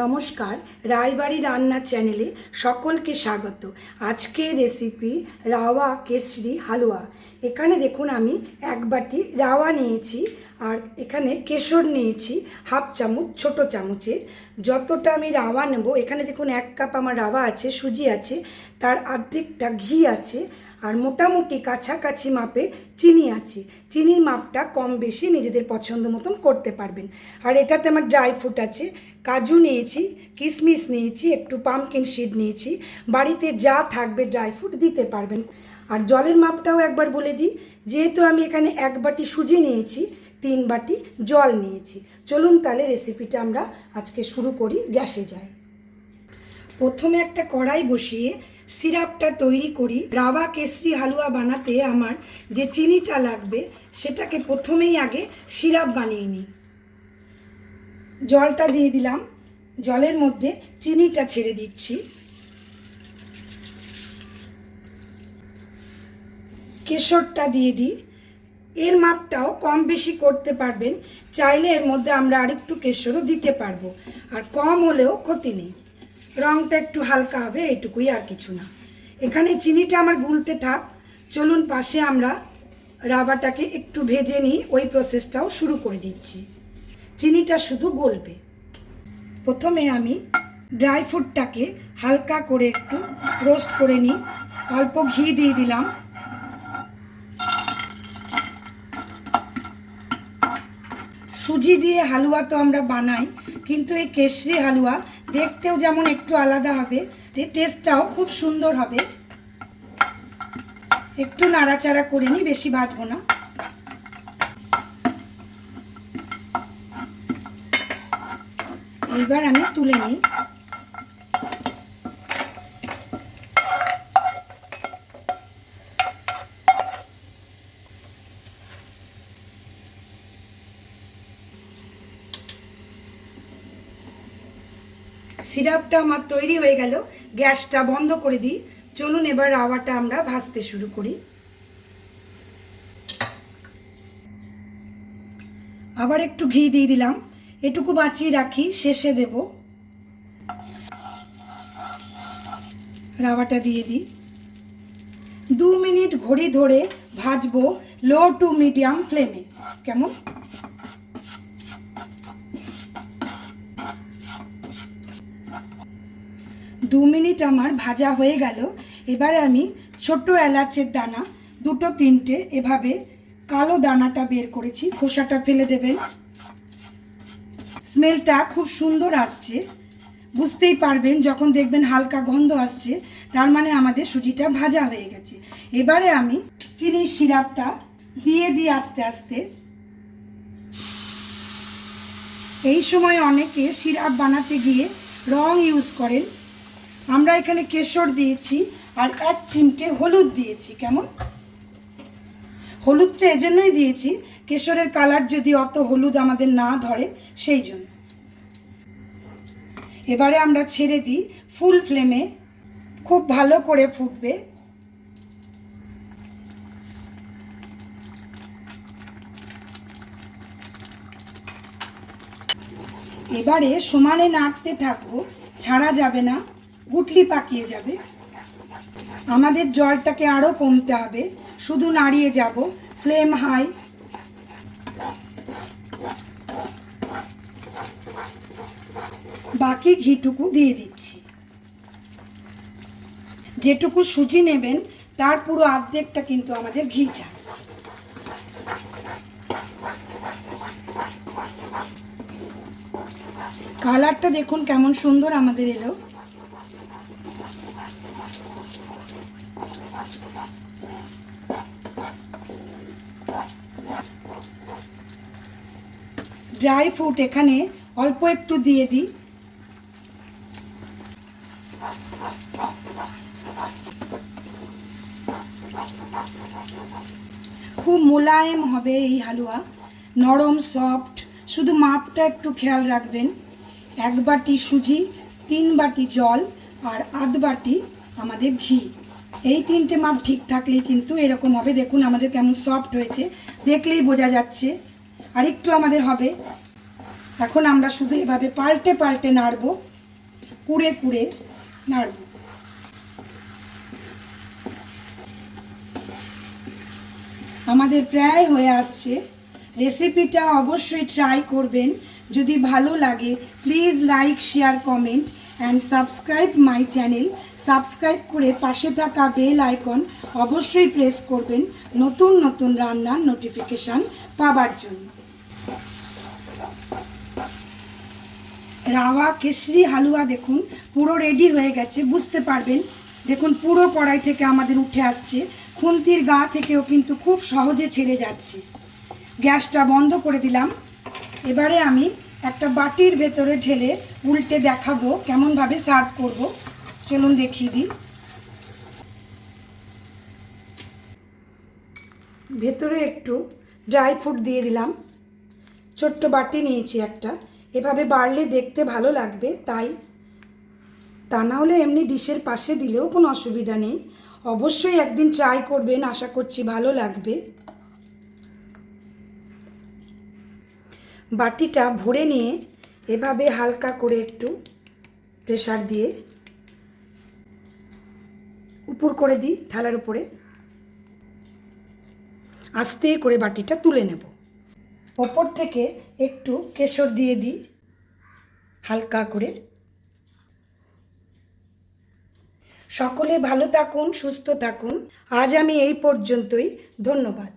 নমস্কার, রায়বাড়ি রান্না চ্যানেলে সকলকে স্বাগত। আজকের রেসিপি রাওয়া কেশরি হালুয়া। এখানে দেখুন আমি এক বাটি রাওয়া নিয়েছি আর এখানে কেশর নিয়েছি হাফ চামচ, ছোট চামচের। যতটা আমি রাওয়া নেব, এখানে দেখুন 1 কাপ আমার রাওয়া আছে, সুজি আছে, তার অর্ধেকটা ঘি আছে আর মোটামুটি কাছাকাছি মাপে চিনি আছে। চিনির মাপটা কম বেশি নিজেদের পছন্দ মতন করতে পারবেন। আর এটাতে আমার ড্রাই ফ্রুট আছে, কাজু নিয়েছি, কিশমিশ নিয়েছি, একটু পামকিন সিড নিয়েছি। বাড়িতে যা থাকবে ড্রাই ফ্রুট দিতে পারবেন। আর জলের মাপটাও একবার বলে দিই, যেহেতু আমি এখানে 1 বাটি সুজি নিয়েছি, 3 বাটি জল নিয়েছি। চলুন তাহলে রেসিপিটা আমরা আজকে শুরু করি। গ্যাসে যাই। প্রথমে একটা কড়াই বসিয়ে সিরাপটা তৈরি করি। রাওয়া কেশরি হালুয়া বানাতে আমার যে চিনিটা লাগবে সেটাকে প্রথমেই আগে সিরাপ বানিয়ে নিই। জলটা দিয়ে দিলাম, জলের মধ্যে চিনিটা ছেড়ে দিচ্ছি। কেশরটা দিয়ে দিই। এর মাপটাও কম বেশি করতে পারবেন, চাইলে এর মধ্যে আমরা আরেকটু কেশরও দিতে পারবো, আর কম হলেও ক্ষতি নেই। রঙটা একটু হালকা হবে, এইটুকুই, আর কিছু না। এখানে চিনিটা আমার গুলতে থাক। চলুন পাশে আমরা রাবাটাকে একটু ভেজে নিই, ওই প্রসেসটাও শুরু করে দিচ্ছি। চিনিটা শুধু গলবে। প্রথমে আমি ড্রাই ফ্রুটটাকে হালকা করে একটু রোস্ট করে নিই। অল্প ঘি দিয়ে দিলাম। সুজি দিয়ে হালুয়া তো আমরা বানাই, কিন্তু এই কেশরি হালুয়া দেখতেও যেমন একটু আলাদা হবে, টেস্টটাও খুব সুন্দর হবে। একটু নাড়াচাড়া করে নিই, বেশি ভাজবো না। এইবার আমি তুলে নিই। সিরাপটা আমার তৈরি হয়ে গেল, গ্যাসটা বন্ধ করে দিই। চলুন এবার রাওয়াটা আমরা ভাজতে শুরু করি। আবার একটু ঘি দিয়ে দিলাম, এটুকু বাঁচিয়ে রাখি, শেষে দেব। রাওয়াটা দিয়ে দিই। 2 মিনিট ঘড়ি ধরে ভাজবো লো টু মিডিয়াম ফ্লেমে। কেমন? দু মিনিট আমার ভাজা হয়ে গেল। এবারে আমি ছোট এলাচের দানা 2-3টে এভাবে কালো দানাটা বের করেছি, খোসাটা ফেলে দেবেন। স্মেলটা খুব সুন্দর আসছে, বুঝতেই পারবেন যখন দেখবেন হালকা গন্ধ আসছে, তার মানে আমাদের সুজিটা ভাজা হয়ে গেছে। এবারে আমি চিনির সিরাপটা দিয়ে দিই আস্তে আস্তে। এই সময় অনেকে সিরাপ বানাতে গিয়ে রং ইউজ করেন, আমরা এখানে কেশর দিয়েছি আর 1 চিমটে হলুদ দিয়েছি। কেমন? হলুদটা এজন্যই দিয়েছি, কেশরের কালার যদি অত হলুদ আমাদের না ধরে, সেই জন্য। এবারে আমরা ছেড়ে দিই ফুল ফ্লেমে, খুব ভালো করে ফুটবে। এবারে সমানে নাড়তে থাকবো, ছাড়া যাবে না, গুটলি পাকিয়ে যাবে। আমাদের জলটাকে আরও কমতে হবে, শুধু নাড়িয়ে যাব। Flame high. বাকি ঘিটুকু দিয়ে দিচ্ছি। যেটুকু সুজি নেবেন তার পুরো অর্ধেকটা কিন্তু আমাদের ঘি চাই। কালারটা দেখুন কেমন সুন্দর আমাদের এলো। ড্রাই ফ্রুট এখানে অল্প একটু দিয়ে দিই। খুব মোলায়েম হবে এই হালুয়া, নরম সফট। শুধু মাপটা একটু খেয়াল রাখবেন। 1 বাটি সুজি, 3 বাটি জল আর আধ বাটি আমাদের ঘি। এই 3টে মাপ ঠিক থাকলেই কিন্তু এরকম হবে। দেখুন আমাদের কেমন সফট হয়েছে, দেখলেই বোঝা যাচ্ছে। আর একটু আমাদের হবে। এখন আমরা শুধু এভাবে পাল্টে পাল্টে নাড়ব, কুড়ে কুড়ে নাড়ব। আমাদের প্রায় হয়ে আসছে। রেসিপিটা অবশ্যই ট্রাই করবেন। যদি ভালো লাগে please like, share, comment and subscribe my channel. Subscribe করে পাশে থাকা বেল আইকন অবশ্যই প্রেস করবেন নতুন নতুন রান্নার নোটিফিকেশান পাওয়ার জন্য। রাওয়া কেশরি হালুয়া দেখুন পুরো রেডি হয়ে গেছে, বুঝতে পারবেন। দেখুন পুরো কড়াই থেকে আমাদের উঠে আসছে, খুন্তির গা থেকেও কিন্তু খুব সহজে ছেড়ে যাচ্ছে। গ্যাসটা বন্ধ করে দিলাম। এবারে আমি একটা বাটির ভেতরে ঢেলে উল্টে দেখাবো কেমনভাবে সার্ভ করব। চলুন দেখিয়ে দিই। ভেতরে একটু ড্রাই ফ্রুট দিয়ে দিলাম। ছোট্ট বাটি নিয়েছি একটা, এভাবে বাড়লে দেখতে ভালো লাগবে তাই, তা না হলে এমনি ডিশের পাশে দিলেও কোনো অসুবিধা নেই। অবশ্যই একদিন ট্রাই করবেন, আশা করছি ভালো লাগবে। বাটিটা ভরে নিয়ে এভাবে হালকা করে একটু প্রেসার দিয়ে উপর করে দিই থালার উপরে। আস্তে করে বাটিটা তুলে নেব। ওপর থেকে একটু কেশর দিয়ে দিই হালকা করে। সকলে ভালো থাকুন, সুস্থ থাকুন। আজ আমি এই পর্যন্তই। ধন্যবাদ।